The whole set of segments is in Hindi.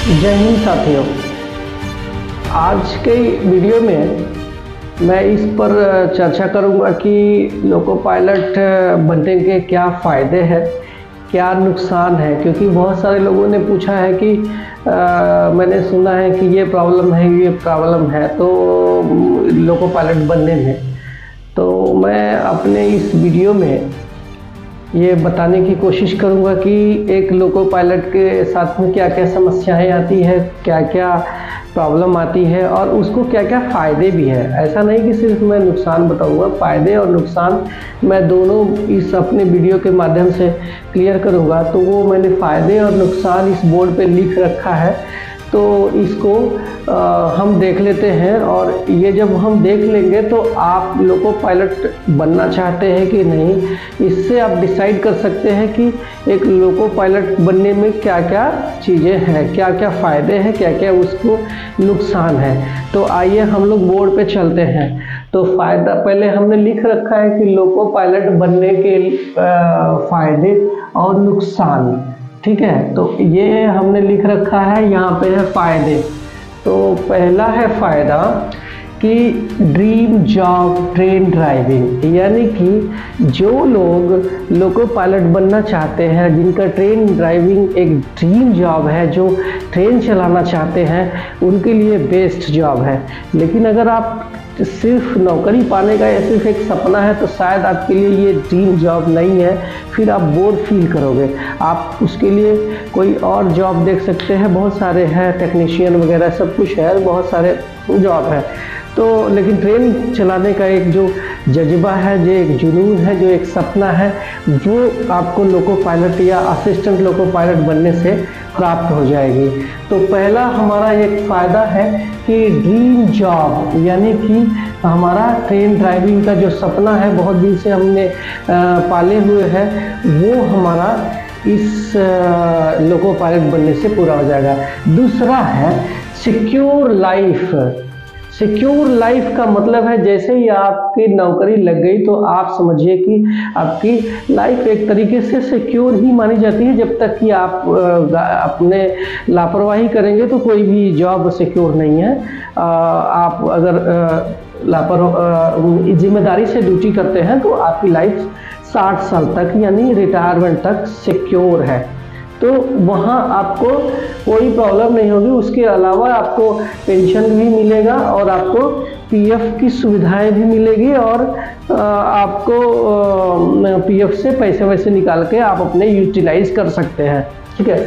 जय हिंद साथियों। आज के वीडियो में मैं इस पर चर्चा करूंगा कि लोको पायलट बनने के क्या फ़ायदे हैं, क्या नुकसान है। क्योंकि बहुत सारे लोगों ने पूछा है कि मैंने सुना है कि ये प्रॉब्लम है तो लोको पायलट बनने में। तो मैं अपने इस वीडियो में ये बताने की कोशिश करूंगा कि एक लोको पायलट के साथ में क्या क्या समस्याएं आती है, क्या क्या प्रॉब्लम आती है और उसको क्या क्या फ़ायदे भी है। ऐसा नहीं कि सिर्फ मैं नुकसान बताऊंगा, फ़ायदे और नुकसान मैं दोनों इस अपने वीडियो के माध्यम से क्लियर करूंगा। तो वो मैंने फ़ायदे और नुकसान इस बोर्ड पे लिख रखा है, तो इसको हम देख लेते हैं। और ये जब हम देख लेंगे तो आप लोको पायलट बनना चाहते हैं कि नहीं, इससे आप डिसाइड कर सकते हैं कि एक लोको पायलट बनने में क्या क्या चीज़ें हैं, क्या क्या फ़ायदे हैं, क्या क्या उसको नुकसान है। तो आइए हम लोग बोर्ड पे चलते हैं। तो फ़ायदा पहले हमने लिख रखा है कि लोको पायलट बनने के फ़ायदे और नुकसान, ठीक है। तो ये हमने लिख रखा है, यहाँ पे है फ़ायदे। तो पहला है फ़ायदा कि ड्रीम जॉब ट्रेन ड्राइविंग, यानी कि जो लोग लोको पायलट बनना चाहते हैं, जिनका ट्रेन ड्राइविंग एक ड्रीम जॉब है, जो ट्रेन चलाना चाहते हैं, उनके लिए बेस्ट जॉब है। लेकिन अगर आप सिर्फ नौकरी पाने का या सिर्फ एक सपना है तो शायद आपके लिए ये ड्रीम जॉब नहीं है, फिर आप बोर फील करोगे। आप उसके लिए कोई और जॉब देख सकते हैं, बहुत सारे हैं, टेक्नीशियन वगैरह सब कुछ है, बहुत सारे जॉब है। तो लेकिन ट्रेन चलाने का एक जो जज्बा है, जो एक जुनून है, जो एक सपना है, वो आपको लोको पायलट या असिस्टेंट लोको पायलट बनने से प्राप्त हो जाएगी। तो पहला हमारा एक फ़ायदा है कि ड्रीम जॉब, यानी कि हमारा ट्रेन ड्राइविंग का जो सपना है, बहुत दिन से हमने पाले हुए है, वो हमारा इस लोको पायलट बनने से पूरा हो जाएगा। दूसरा है सिक्योर लाइफ। सिक्योर लाइफ का मतलब है जैसे ही आपकी नौकरी लग गई तो आप समझिए कि आपकी लाइफ एक तरीके से सिक्योर ही मानी जाती है। जब तक कि आप अपने लापरवाही करेंगे तो कोई भी जॉब सिक्योर नहीं है। आप अगर जिम्मेदारी से ड्यूटी करते हैं तो आपकी लाइफ 60 साल तक यानी रिटायरमेंट तक सिक्योर है। तो वहाँ आपको कोई प्रॉब्लम नहीं होगी। उसके अलावा आपको पेंशन भी मिलेगा और आपको पीएफ की सुविधाएं भी मिलेगी और आपको पीएफ से पैसे वैसे निकाल के आप अपने यूटिलाइज कर सकते हैं, ठीक है।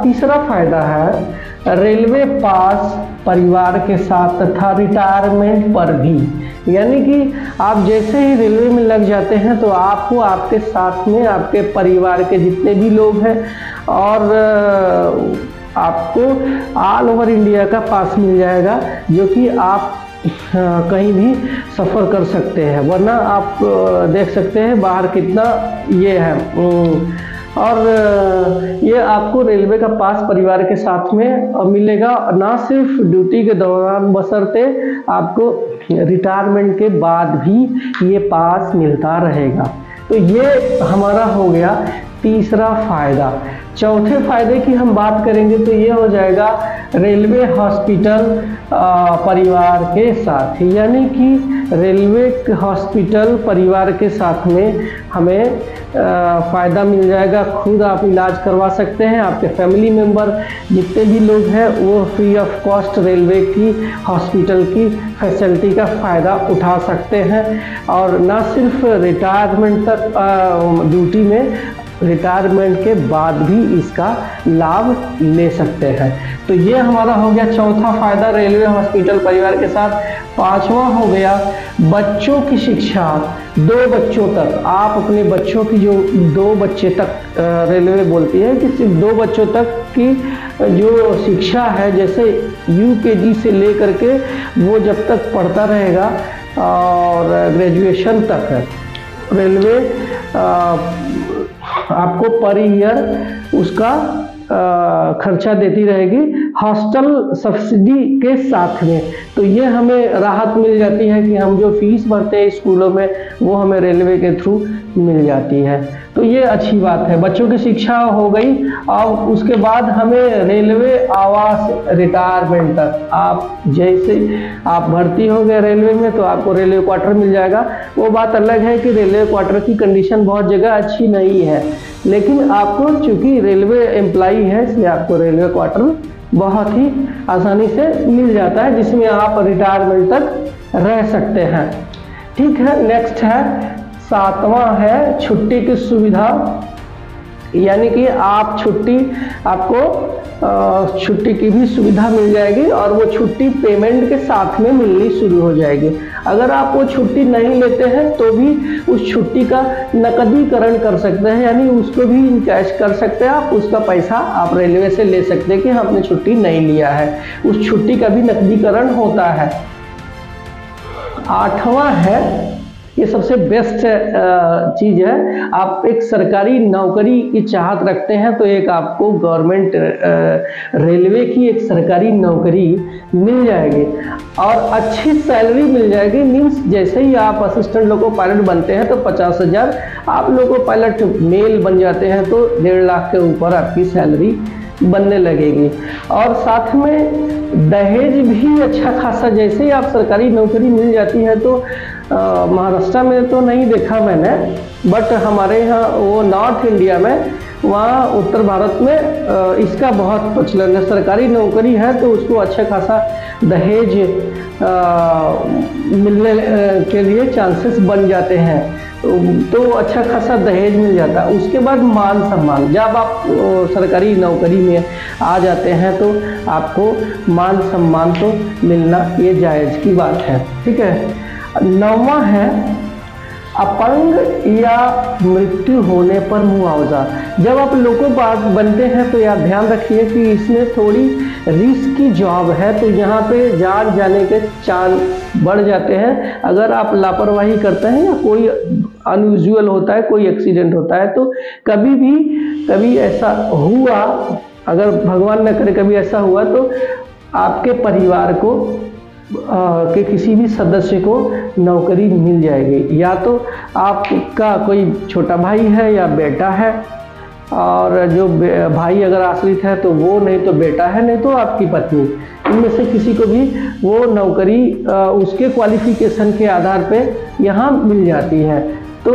तीसरा फायदा है रेलवे पास परिवार के साथ तथा रिटायरमेंट पर भी, यानी कि आप जैसे ही रेलवे में लग जाते हैं तो आपको आपके साथ में आपके परिवार के जितने भी लोग हैं और आपको ऑल ओवर इंडिया का पास मिल जाएगा, जो कि आप कहीं भी सफ़र कर सकते हैं। वरना आप देख सकते हैं बाहर कितना ये है। और ये आपको रेलवे का पास परिवार के साथ में मिलेगा, ना सिर्फ ड्यूटी के दौरान बशर्ते आपको रिटायरमेंट के बाद भी ये पास मिलता रहेगा। तो ये हमारा हो गया तीसरा फ़ायदा। चौथे फ़ायदे की हम बात करेंगे तो ये हो जाएगा रेलवे हॉस्पिटल परिवार के साथ, यानी कि रेलवे हॉस्पिटल परिवार के साथ में हमें फ़ायदा मिल जाएगा। खुद आप इलाज करवा सकते हैं, आपके फैमिली मेम्बर जितने भी लोग हैं वो फ्री ऑफ कॉस्ट रेलवे की हॉस्पिटल की फैसिलिटी का फ़ायदा उठा सकते हैं। और ना सिर्फ रिटायरमेंट तक ड्यूटी में, रिटायरमेंट के बाद भी इसका लाभ ले सकते हैं। तो ये हमारा हो गया चौथा फ़ायदा रेलवे हॉस्पिटल परिवार के साथ। पांचवा हो गया बच्चों की शिक्षा। 2 बच्चों तक आप अपने बच्चों की, जो 2 बच्चे तक रेलवे बोलती है कि सिर्फ 2 बच्चों तक की जो शिक्षा है, जैसे यूकेजी से लेकर के वो जब तक पढ़ता रहेगा और ग्रेजुएशन तक रेलवे आपको पर ईयर उसका खर्चा देती रहेगी हॉस्टल सब्सिडी के साथ में। तो ये हमें राहत मिल जाती है कि हम जो फीस भरते हैं स्कूलों में वो हमें रेलवे के थ्रू मिल जाती है। तो ये अच्छी बात है, बच्चों की शिक्षा हो गई। अब उसके बाद हमें रेलवे आवास रिटायरमेंट तक, आप जैसे आप भर्ती हो गए रेलवे में तो आपको रेलवे क्वार्टर मिल जाएगा। वो बात अलग है कि रेलवे क्वार्टर की कंडीशन बहुत जगह अच्छी नहीं है, लेकिन आपको चूंकि रेलवे एम्प्लॉई है इसलिए आपको रेलवे क्वार्टर बहुत ही आसानी से मिल जाता है, जिसमें आप रिटायरमेंट तक रह सकते हैं। ठीक है, नेक्स्ट है 7वां है छुट्टी की सुविधा, यानी कि आप आपको छुट्टी की भी सुविधा मिल जाएगी और वो छुट्टी पेमेंट के साथ में मिलनी शुरू हो जाएगी। अगर आप वो छुट्टी नहीं लेते हैं तो भी उस छुट्टी का नकदीकरण कर सकते हैं, यानी उसको भी कैश कर सकते हैं आप, उसका पैसा आप रेलवे से ले सकते हैं कि हमने छुट्टी नहीं लिया है, उस छुट्टी का भी नकदीकरण होता है। 8वां है, ये सबसे बेस्ट चीज़ है, आप एक सरकारी नौकरी की चाहत रखते हैं तो एक आपको गवर्नमेंट रेलवे की एक सरकारी नौकरी मिल जाएगी और अच्छी सैलरी मिल जाएगी। मीन्स जैसे ही आप असिस्टेंट लोको पायलट बनते हैं तो 50,000, आप लोको पायलट मेल बन जाते हैं तो 1.5 लाख के ऊपर आपकी सैलरी बनने लगेगी। और साथ में दहेज भी अच्छा खासा, जैसे ही आप सरकारी नौकरी मिल जाती है तो महाराष्ट्र में तो नहीं देखा मैंने, बट हमारे यहाँ वो नॉर्थ इंडिया में, वहाँ उत्तर भारत में इसका बहुत प्रचलन है। सरकारी नौकरी है तो उसको अच्छा खासा दहेज मिलने के लिए चांसेस बन जाते हैं, तो अच्छा खासा दहेज मिल जाता है। उसके बाद मान सम्मान, जब आप सरकारी नौकरी में आ जाते हैं तो आपको मान सम्मान तो मिलना ये जायज़ की बात है। ठीक है, 9वां है अपंग या मृत्यु होने पर मुआवजा। जब आप लोको पायलट बनते हैं तो यार ध्यान रखिए कि इसमें थोड़ी रिस्क की जॉब है, तो यहाँ पे जान जाने के चांस बढ़ जाते हैं। अगर आप लापरवाही करते हैं या कोई अनयूजुअल होता है, कोई एक्सीडेंट होता है, तो कभी ऐसा हुआ, अगर भगवान न करे कभी ऐसा हुआ तो आपके परिवार को के किसी भी सदस्य को नौकरी मिल जाएगी। या तो आपका कोई छोटा भाई है या बेटा है, और जो भाई अगर आश्रित है तो वो, नहीं तो बेटा है, नहीं तो आपकी पत्नी, इनमें से किसी को भी वो नौकरी उसके क्वालिफिकेशन के आधार पे यहाँ मिल जाती है। तो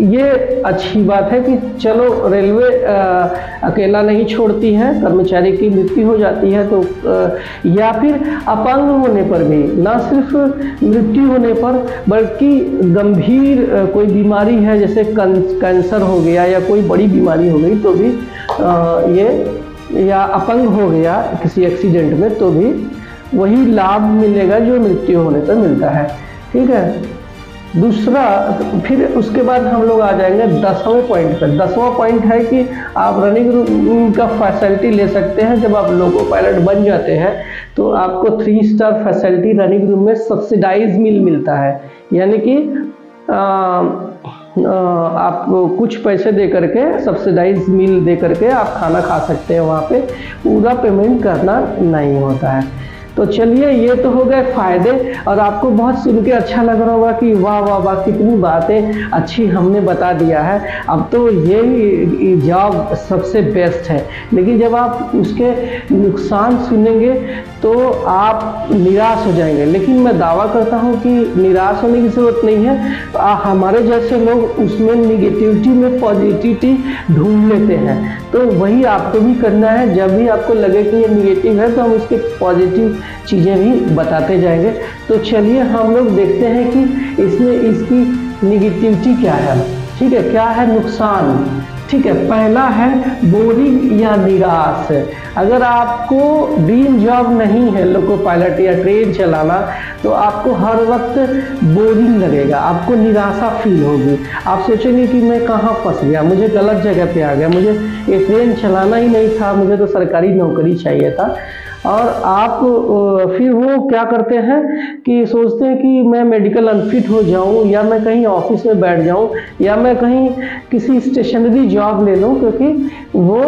ये अच्छी बात है कि चलो रेलवे अकेला नहीं छोड़ती है, कर्मचारी की मृत्यु हो जाती है तो या फिर अपंग होने पर भी, ना सिर्फ मृत्यु होने पर बल्कि गंभीर कोई बीमारी है जैसे कैंसर हो गया या कोई बड़ी बीमारी हो गई तो भी ये, या अपंग हो गया किसी एक्सीडेंट में तो भी वही लाभ मिलेगा जो मृत्यु होने पर मिलता है। ठीक है, दूसरा, फिर उसके बाद हम लोग आ जाएंगे 10वें पॉइंट पर। 10वां पॉइंट है कि आप रनिंग रूम का फैसिलिटी ले सकते हैं। जब आप लोको पायलट बन जाते हैं तो आपको 3 स्टार फैसिलिटी रनिंग रूम में सब्सिडाइज मील मिलता है, यानी कि आप कुछ पैसे दे करके, सब्सिडाइज मील दे करके आप खाना खा सकते हैं, वहाँ पे पूरा पेमेंट करना नहीं होता है। तो चलिए, ये तो हो गए फ़ायदे, और आपको बहुत सुन के अच्छा लग रहा होगा कि वाह वाह वाह कितनी बातें अच्छी हमने बता दिया है, अब तो ये जॉब सबसे बेस्ट है। लेकिन जब आप उसके नुकसान सुनेंगे तो आप निराश हो जाएंगे। लेकिन मैं दावा करता हूँ कि निराश होने की ज़रूरत नहीं है। हमारे जैसे लोग उसमें निगेटिविटी में पॉजिटिविटी ढूंढ लेते हैं, तो वही आपको भी करना है। जब भी आपको लगे कि ये निगेटिव है तो हम उसके पॉजिटिव चीज़ें भी बताते जाएंगे। तो चलिए हम लोग देखते हैं कि इसमें इसकी निगेटिविटी क्या है। ठीक है, क्या है नुकसान। ठीक है, पहला है बोरिंग या निराश। अगर आपको ड्रीम जॉब नहीं है लोको पायलट या ट्रेन चलाना, तो आपको हर वक्त बोरिंग लगेगा, आपको निराशा फील होगी। आप सोचेंगे कि मैं कहाँ फंस गया, मुझे गलत जगह पे आ गया, मुझे ये ट्रेन चलाना ही नहीं था, मुझे तो सरकारी नौकरी चाहिए था। और आप फिर वो क्या करते हैं कि सोचते हैं कि मैं मेडिकल अनफिट हो जाऊं, या मैं कहीं ऑफिस में बैठ जाऊं, या मैं कहीं किसी स्टेशनरी जॉब ले लूं, क्योंकि वो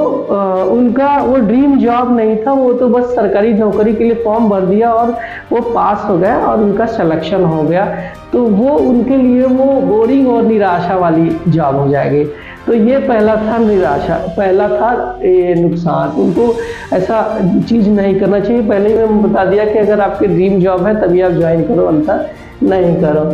उनका वो ड्रीम जॉब नहीं था, वो तो बस सरकारी नौकरी के लिए फॉर्म भर दिया और वो पास हो गया और उनका सिलेक्शन हो गया। तो वो उनके लिए वो बोरिंग और निराशा वाली जॉब हो जाएगी। तो ये पहला था निराशा, पहला था ये नुकसान। उनको ऐसा चीज़ नहीं करना चाहिए। पहले ही मैंने बता दिया कि अगर आपकी ड्रीम जॉब है तभी आप ज्वाइन करो, अन्यथा नहीं करो।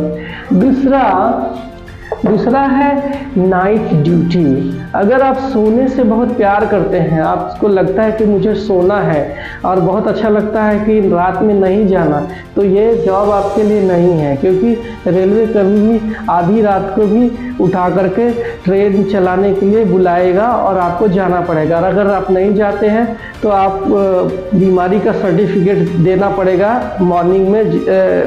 दूसरा है नाइट ड्यूटी। अगर आप सोने से बहुत प्यार करते हैं, आपको लगता है कि मुझे सोना है और बहुत अच्छा लगता है कि रात में नहीं जाना, तो ये जॉब आपके लिए नहीं है, क्योंकि रेलवे कभी भी आधी रात को भी उठा करके ट्रेन चलाने के लिए बुलाएगा और आपको जाना पड़ेगा। और अगर आप नहीं जाते हैं तो आप बीमारी का सर्टिफिकेट देना पड़ेगा मॉर्निंग में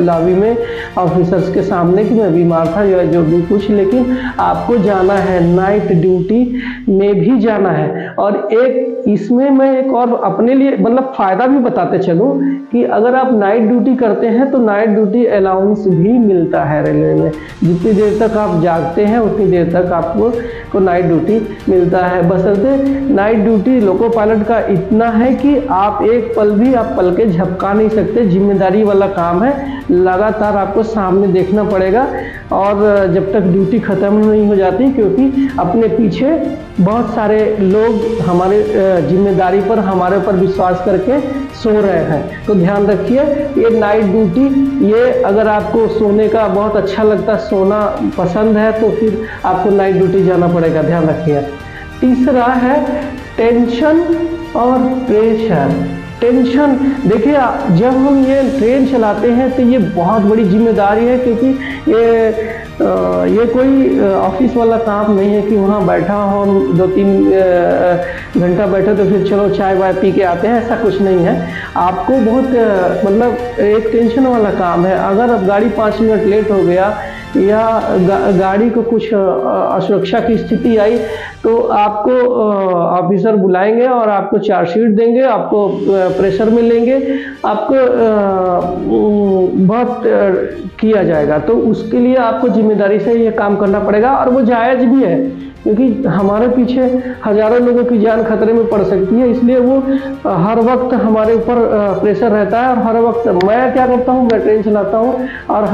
लॉबी में ऑफिसर्स के सामने कि मैं बीमार था या जो भी कुछ, लेकिन आपको जाना है, नाइट ड्यूटी में भी जाना है। और एक इसमें मैं एक और अपने लिए मतलब फ़ायदा भी बताते चलूँ कि अगर आप नाइट ड्यूटी करते हैं तो नाइट ड्यूटी अलाउंस भी मिलता है रेलवे में। जितनी देर तक आप जागते हैं उतनी देर तक आपको नाइट ड्यूटी मिलता है। बशर्ते नाइट ड्यूटी लोको पायलट का इतना है कि आप एक पल भी आप पल के झपका नहीं सकते, जिम्मेदारी वाला काम है, लगातार आपको सामने देखना पड़ेगा और जब तक ड्यूटी ख़त्म नहीं हो जाती, क्योंकि अपने पीछे बहुत सारे लोग हमारे जिम्मेदारी पर हमारे ऊपर विश्वास करके सो रहे हैं। तो ध्यान रखिए, ये नाइट ड्यूटी, ये अगर आपको सोने का बहुत अच्छा लगता है, सोना पसंद है, तो फिर आपको नाइट ड्यूटी जाना पड़ेगा, ध्यान रखिए। तीसरा है टेंशन और प्रेशर। टेंशन, देखिए जब हम ये ट्रेन चलाते हैं तो ये बहुत बड़ी जिम्मेदारी है, क्योंकि ये कोई ऑफिस वाला काम नहीं है कि वहाँ बैठा हो, हम 2-3 घंटा बैठे तो फिर चलो चाय वाय पी के आते हैं, ऐसा कुछ नहीं है। आपको बहुत मतलब एक टेंशन वाला काम है। अगर अब गाड़ी 5 मिनट लेट हो गया या गाड़ी को कुछ असुरक्षा की स्थिति आई तो आपको ऑफिसर बुलाएंगे और आपको चार्जशीट देंगे, आपको प्रेशर में लेंगे, आपको बहुत किया जाएगा। तो उसके लिए आपको जिम्मेदारी से ये काम करना पड़ेगा और वो जायज़ भी है, क्योंकि हमारे पीछे हज़ारों लोगों की जान खतरे में पड़ सकती है। इसलिए वो हर वक्त हमारे ऊपर प्रेशर रहता है। और हर वक्त मैं क्या करता हूँ, मैं ट्रेन चलाता हूँ और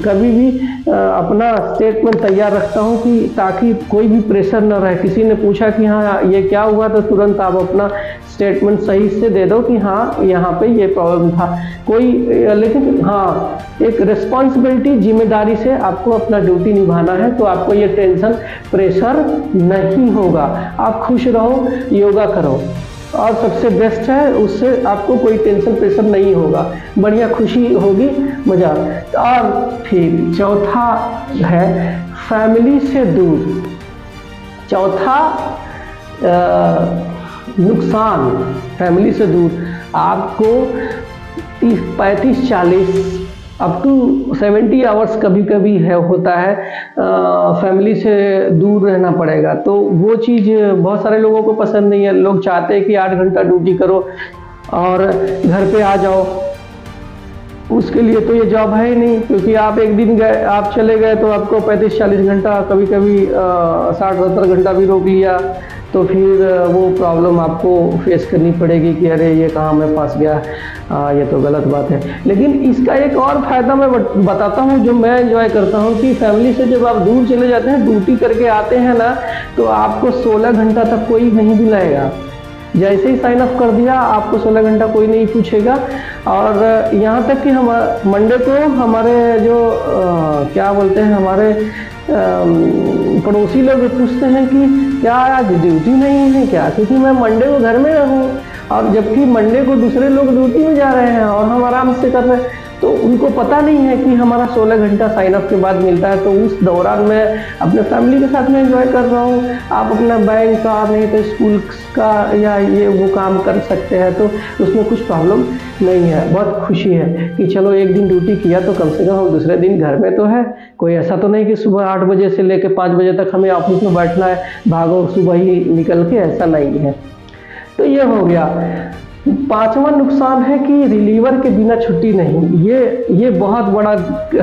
कभी भी अपना स्टेटमेंट तैयार रखता हूँ कि ताकि कोई भी प्रेशर न रहे। किसी ने पूछा कि हाँ ये क्या हुआ, तो तुरंत आप अपना स्टेटमेंट सही से दे दो कि हाँ यहाँ पे ये प्रॉब्लम था। कोई लेकिन हाँ, एक रिस्पॉन्सिबिलिटी, जिम्मेदारी से आपको अपना ड्यूटी निभाना है, तो आपको ये टेंशन प्रेशर नहीं होगा। आप खुश रहो, योगा करो और सबसे बेस्ट है, उससे आपको कोई टेंशन प्रेशर नहीं होगा, बढ़िया खुशी होगी, मजा। और फिर चौथा है फैमिली से दूर। चौथा नुकसान फैमिली से दूर, आपको 35-40 अप टू 70 आवर्स कभी कभी होता है फैमिली से दूर रहना पड़ेगा। तो वो चीज़ बहुत सारे लोगों को पसंद नहीं है। लोग चाहते हैं कि 8 घंटा ड्यूटी करो और घर पे आ जाओ। उसके लिए तो ये जॉब है ही नहीं, क्योंकि आप एक दिन गए, आप चले गए तो आपको 35-40 घंटा, कभी कभी 60-70 घंटा भी रोक लिया, तो फिर वो प्रॉब्लम आपको फेस करनी पड़ेगी कि अरे ये कहाँ मैं फंस गया, ये तो गलत बात है। लेकिन इसका एक और फ़ायदा मैं बताता हूँ जो मैं एंजॉय करता हूँ कि फैमिली से जब आप दूर चले जाते हैं, ड्यूटी करके आते हैं ना, तो आपको 16 घंटा तक कोई नहीं बुलाएगा। जैसे ही साइन अप कर दिया आपको 16 घंटा कोई नहीं पूछेगा। और यहाँ तक कि हम मंडे को हमारे जो क्या बोलते हैं, हमारे पड़ोसी लोग पूछते हैं कि क्या आज ड्यूटी नहीं है क्या, क्योंकि मैं मंडे को घर में रहूँ, और जबकि मंडे को दूसरे लोग ड्यूटी में जा रहे हैं और हम आराम से कर रहे हैं। तो उनको पता नहीं है कि हमारा 16 घंटा साइन अप के बाद मिलता है। तो उस दौरान मैं अपने फैमिली के साथ में एंजॉय कर रहा हूँ। आप अपना बैंक का, नहीं तो स्कूल का या ये वो काम कर सकते हैं, तो उसमें कुछ प्रॉब्लम नहीं है। बहुत खुशी है कि चलो एक दिन ड्यूटी किया तो कम से कम हम दूसरे दिन घर में तो है। कोई ऐसा तो नहीं कि सुबह 8 बजे से लेकर 5 बजे तक हमें ऑफिस में बैठना है, भागो सुबह ही निकल के, ऐसा नहीं है। तो ये हो गया। पांचवा नुकसान है कि रिलीवर के बिना छुट्टी नहीं। ये बहुत बड़ा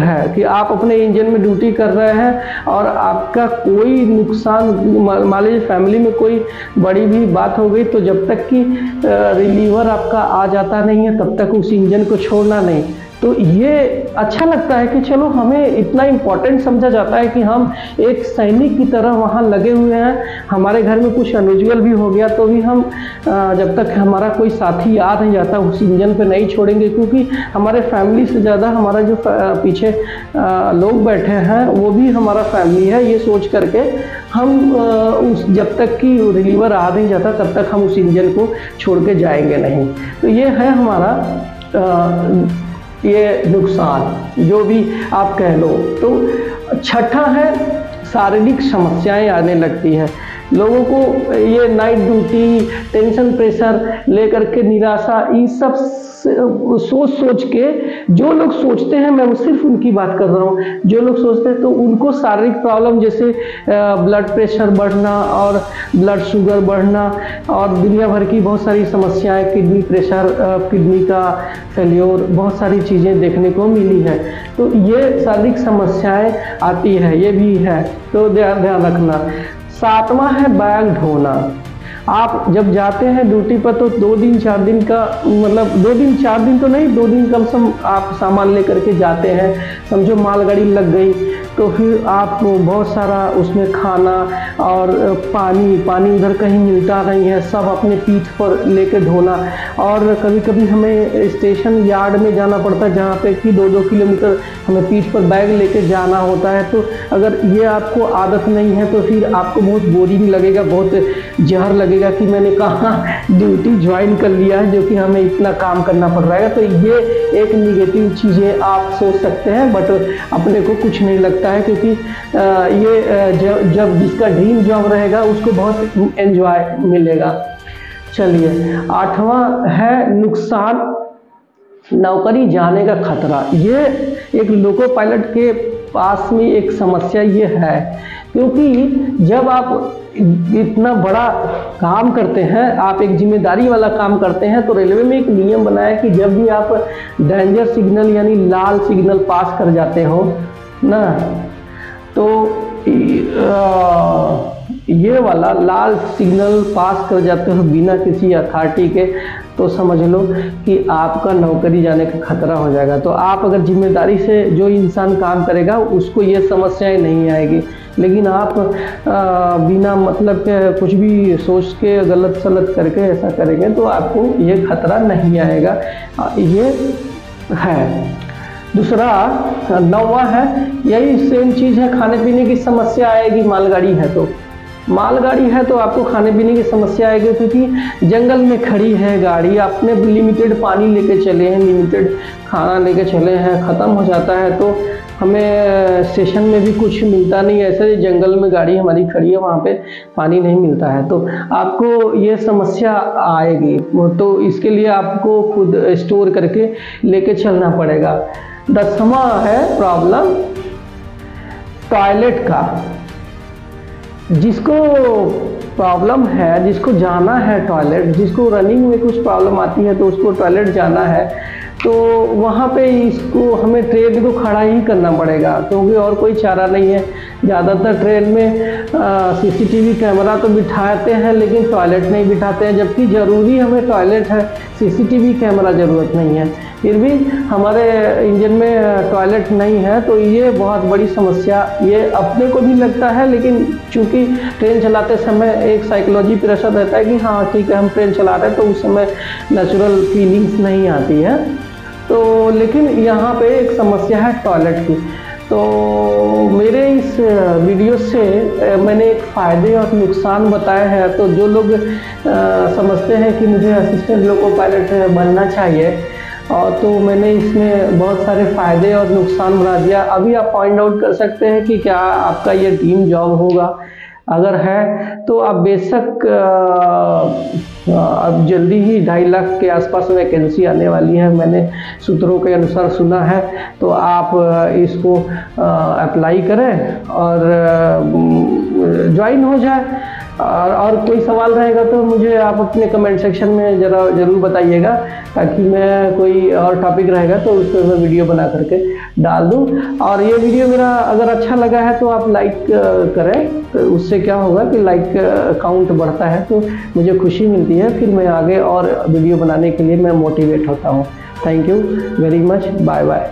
है कि आप अपने इंजन में ड्यूटी कर रहे हैं और आपका कोई नुकसान, मान लीजिए फैमिली में कोई बड़ी भी बात हो गई, तो जब तक कि रिलीवर आपका आ जाता नहीं है तब तक उस इंजन को छोड़ना नहीं। तो ये अच्छा लगता है कि चलो हमें इतना इम्पोर्टेंट समझा जाता है कि हम एक सैनिक की तरह वहाँ लगे हुए हैं। हमारे घर में कुछ अनयूजुअल भी हो गया तो भी हम जब तक हमारा कोई साथी याद नहीं जाता उस इंजन पे नहीं छोड़ेंगे, क्योंकि हमारे फैमिली से ज़्यादा हमारा जो पीछे लोग बैठे हैं वो भी हमारा फैमिली है। ये सोच करके हम उस जब तक कि रिलीवर आ नहीं जाता तब तक हम उस इंजन को छोड़ के जाएंगे नहीं। तो ये है हमारा ये नुकसान, जो भी आप कह लो। तो छठा है शारीरिक समस्याएं आने लगती है लोगों को। ये नाइट ड्यूटी, टेंशन, प्रेशर लेकर के निराशा, ये सब सोच सोच के जो लोग सोचते हैं, मैं सिर्फ उनकी बात कर रहा हूँ, जो लोग सोचते हैं तो उनको शारीरिक प्रॉब्लम जैसे ब्लड प्रेशर बढ़ना और ब्लड शुगर बढ़ना और दुनिया भर की बहुत सारी समस्याएं, किडनी प्रेशर, किडनी का फेल्योर, बहुत सारी चीज़ें देखने को मिली है। तो ये शारीरिक समस्याएं आती है, ये भी है, तो ध्यान रखना। सातवां है बैग ढोना। आप जब जाते हैं ड्यूटी पर तो 2 दिन 4 दिन का, मतलब 2 दिन 4 दिन तो नहीं, 2 दिन कम से कम आप सामान लेकर के जाते हैं। समझो मालगाड़ी लग गई तो फिर आप बहुत सारा उसमें खाना और पानी उधर कहीं मिलता नहीं है, सब अपने पीठ पर लेके ढोना। और कभी कभी हमें स्टेशन यार्ड में जाना पड़ता है जहाँ पे कि 2-2 किलोमीटर हमें पीठ पर बैग लेके जाना होता है। तो अगर ये आपको आदत नहीं है तो फिर आपको बहुत बोरिंग लगेगा, बहुत जहर लगेगा कि मैंने कहाँ ड्यूटी ज्वाइन कर लिया है जो कि हमें इतना काम करना पड़ रहा है। तो ये एक निगेटिव चीज़ें आप सोच सकते हैं, बट अपने को कुछ नहीं लगता है, क्योंकि ये जब जिसका ड्रीम जॉब रहेगा उसको बहुत एंजॉय मिलेगा। चलिए, 8वां है नुकसान, नौकरी जाने का खतरा। ये एक लोको पायलट के पास में एक समस्या ये है, क्योंकि जब आप इतना बड़ा काम करते हैं, आप एक जिम्मेदारी वाला काम करते हैं, तो रेलवे में एक नियम बनाया है कि जब भी आप डेंजर सिग्नल यानी लाल सिग्नल पास कर जाते हो ना, तो ये वाला लाल सिग्नल पास कर जाते हो बिना किसी अथॉरिटी के, तो समझ लो कि आपका नौकरी जाने का खतरा हो जाएगा। तो आप अगर जिम्मेदारी से जो इंसान काम करेगा उसको ये समस्याएं नहीं आएगी, लेकिन आप बिना मतलब के कुछ भी सोच के गलत सलत करके ऐसा करेंगे तो आपको ये खतरा नहीं आएगा। ये है। दूसरा 9वां है, यही सेम चीज़ है, खाने पीने की समस्या आएगी। मालगाड़ी है तो आपको खाने पीने की समस्या आएगी, क्योंकि जंगल में खड़ी है गाड़ी, आपने लिमिटेड पानी लेके चले हैं, लिमिटेड खाना लेके चले हैं, ख़त्म हो जाता है तो हमें स्टेशन में भी कुछ मिलता नहीं है। ऐसे जंगल में गाड़ी हमारी खड़ी है, वहाँ पे पानी नहीं मिलता है, तो आपको ये समस्या आएगी। तो इसके लिए आपको खुद स्टोर करके लेके चलना पड़ेगा। 10वां है प्रॉब्लम टॉयलेट का। जिसको प्रॉब्लम है, जिसको जाना है टॉयलेट, जिसको रनिंग में कुछ प्रॉब्लम आती है तो उसको टॉयलेट जाना है, तो वहाँ पे इसको हमें ट्रेन को खड़ा ही करना पड़ेगा, क्योंकि और कोई चारा नहीं है। ज़्यादातर ट्रेन में सीसीटीवी कैमरा तो बिठाते हैं लेकिन टॉयलेट नहीं बिठाते हैं, जबकि ज़रूरी हमें टॉयलेट है, सीसीटीवी कैमरा ज़रूरत नहीं है, फिर भी हमारे इंजन में टॉयलेट नहीं है। तो ये बहुत बड़ी समस्या, ये अपने को भी लगता है, लेकिन चूँकि ट्रेन चलाते समय एक साइकोलॉजी प्रेशर रहता है कि हाँ ठीक है हम ट्रेन चला रहे हैं, तो उस समय नेचुरल फीलिंग्स नहीं आती है। तो लेकिन यहाँ पे एक समस्या है टॉयलेट की। तो मेरे इस वीडियो से मैंने एक फ़ायदे और नुकसान बताए हैं। तो जो लोग समझते हैं कि मुझे असिस्टेंट लोको पायलट बनना चाहिए, और तो मैंने इसमें बहुत सारे फ़ायदे और नुकसान बना दिया। अभी आप पॉइंट आउट कर सकते हैं कि क्या आपका ये ड्रीम जॉब होगा। अगर है तो आप बेशक अब जल्दी ही 2.5 लाख के आसपास वैकेंसी आने वाली है, मैंने सूत्रों के अनुसार सुना है। तो आप इसको अप्लाई करें और ज्वाइन हो जाए। और कोई सवाल रहेगा तो मुझे आप अपने कमेंट सेक्शन में ज़रूर बताइएगा, ताकि मैं कोई और टॉपिक रहेगा तो उस पर मैं वीडियो बना करके डाल दूं। और ये वीडियो मेरा अगर अच्छा लगा है तो आप लाइक करें, तो उससे क्या होगा कि लाइक काउंट बढ़ता है तो मुझे खुशी मिलती है, फिर मैं आगे और वीडियो बनाने के लिए मैं मोटिवेट होता हूँ। Thank you very much, bye bye.